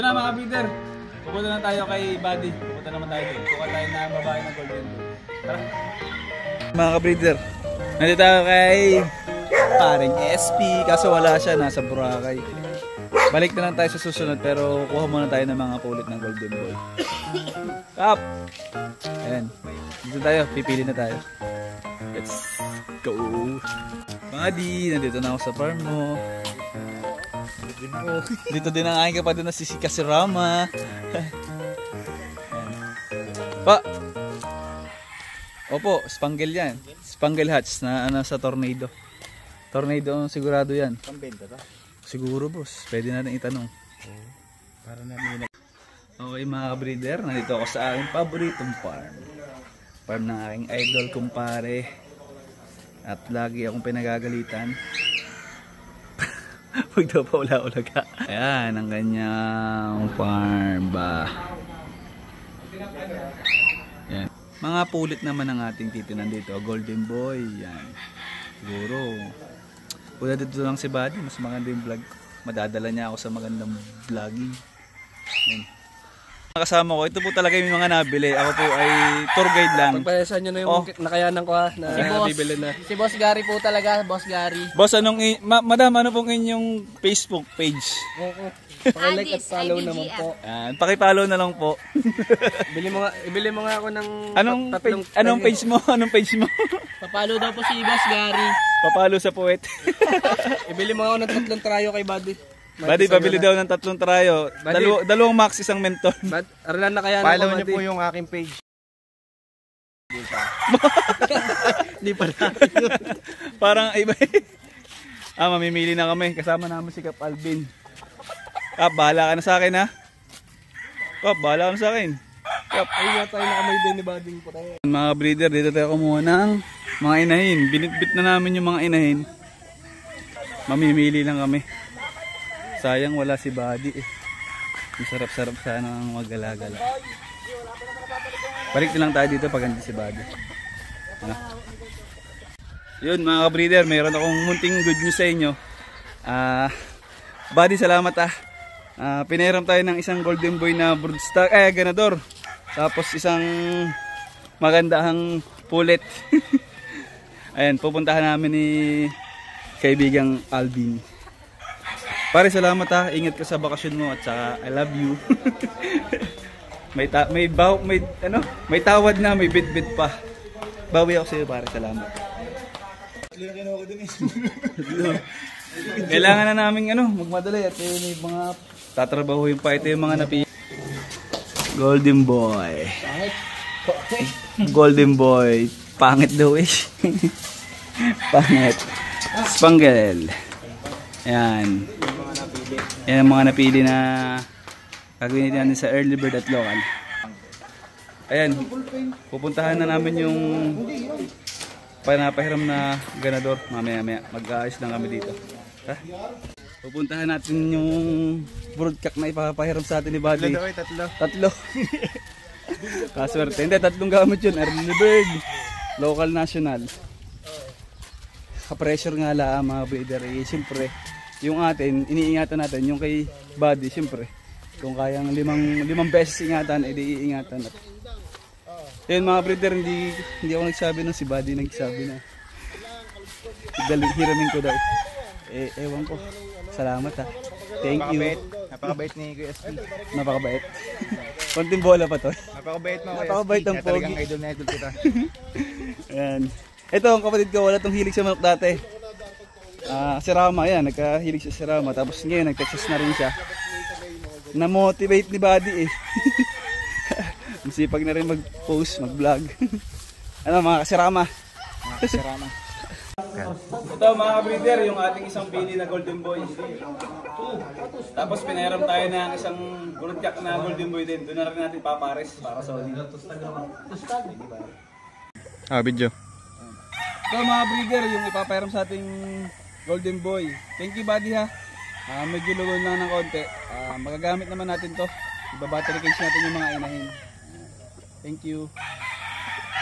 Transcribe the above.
na mga breeder. Pupunta na tayo kay Buddy. Pupunta naman tayo doon. Kuha tayo na babae ng golden boy. Tara. Mga ka-breeder, nandito tayo kay paring SP. Kaso wala siya, nasa Boracay. Balik na lang tayo sa susunod pero kuha muna tayo ng mga pulit ng golden boy. Kap! Ayan. Dito tayo, pipili na tayo. Let's go! Buddy, nandito na ako sa farm mo. Dito din ang aking kapatid na si Rama. Pa! Opo, spangle yan. Spangle hatch na sa tornado. Tornado sigurado yan. Pambenta ba? Siguro boss, pwede natin itanong. Para namin. Okay mga ka-breeder, nandito ako sa aking paboritong farm. Farm ng aking idol kumpare. At lagi akong pinagagalitan. Huwag daw pa ula-ulaga. Ayan, ang kanyang farm ba. Ayan. Mga pulit naman ang ating titinan dito. Golden boy, yan. Siguro pula dito lang si Buddy, mas maganda yung vlog. Madadala niya ako sa magandang vlogging. Yan. Kasama ko, ito po talaga yung mga nabili. Ako po ay tour guide lang. Pagpayasan nyo na yung nakayanan ko ha, na bibili na. Si Boss Gary po talaga, Boss Gary. Boss, madam, ano pong inyong Facebook page? Paki-like at follow naman po. Paki-follow na lang po. Ibili mo nga ako ng anong page mo? Anong page mo? Papalo daw po si Boss Gary. Papalo sa puwet. Ibili mo nga ako ng 3 trayo kay Buddy. Buddy, pabili daw ng 3 trayo. Dalawang max, isang menton. Aralan na kaya follow niyo po yung aking page. Hindi pa na. Parang iba. Mamimili na kami. Kasama namin si Kap Alvin. Kap, bahala ka na sa akin ha. Kap, bahala ka na sa akin. Kap, ayun tayo nakamay din ni Buddy po tayo. Mga breeder, dito tayo kumuha ng mga inahin. Binitbit na namin yung mga inahin. Mamimili lang kami. Sayang wala si Buddy eh. Masarap-sarap sana ang mag-gala-gala. Balik na lang tayo dito pag hindi si Buddy. Yun mga ka-breeder, mayroon akong munting good news sa inyo. Buddy, salamat pinahiram tayo ng isang golden boy na broodstock, ganador. Tapos isang magandang pulit. Ayan, pupuntahan namin ni kaibigang Alvin. Pare, salamat ingat ka sa bakasyon mo at saka I love you. may tawad na, may bit-bit pa. Bawi ako sa iyo pare, salamat. Kailangan na namin magmadali at may mga tatrabahuin pa. Ito yung mga napi. Golden boy. Golden boy. Pangit daw eh. Pangit. Spangle. Ayan. Yan ang mga napili na gagawin natin sa early bird at local. Ayan. Pupuntahan na namin yung panapahiram na ganador. Mamaya mag-aayos lang kami dito. Pupuntahan natin yung broodcock na ipapahiram sa atin ni Buddy. Tatlo. Kaswerte. Hindi, 3 gamit yun. Early bird, local, national. Ka-pressure nga lang mga breeder. Siyempre, yung atin, iniingatan natin. Yung kay Buddy, siyempre. Kung kayang 5 beses ingatan, edi iingatan natin. Yun mga breeder, hindi ako nagsabi na si Buddy nagsabi na. Hiramin ko daw. Ewan ko. Salamat Thank you. Napakabait ni Kuya SP. Napakabait. Konting bola pa to. Napakabait mo Kuya SP. Napakabait ang pogi. Talagang idol na idol kita. Ayan. Ito ang kapatid ko, wala tong hilig sa manok dati. Si Rama, yan, nagkahilig siya si Rama. Tapos ngayon, nag-Texas na rin siya. Na-motivate ni Buddy eh. Masipag na rin mag-post, mag-vlog. Mga kasirama. Ito mga ka-breeder, yung ating isang pili na golden boy. Tapos pinahiram tayo ng isang broodcock na golden boy din. Doon na rin natin papares para sa ulit. Video. Ito mga breeder, yung ipapahiram sa ating golden boy. Thank you Buddy ha. Medyo lulol lang ng konti. Magagamit naman natin to. Ibabattery case natin yung mga inahin. Thank you.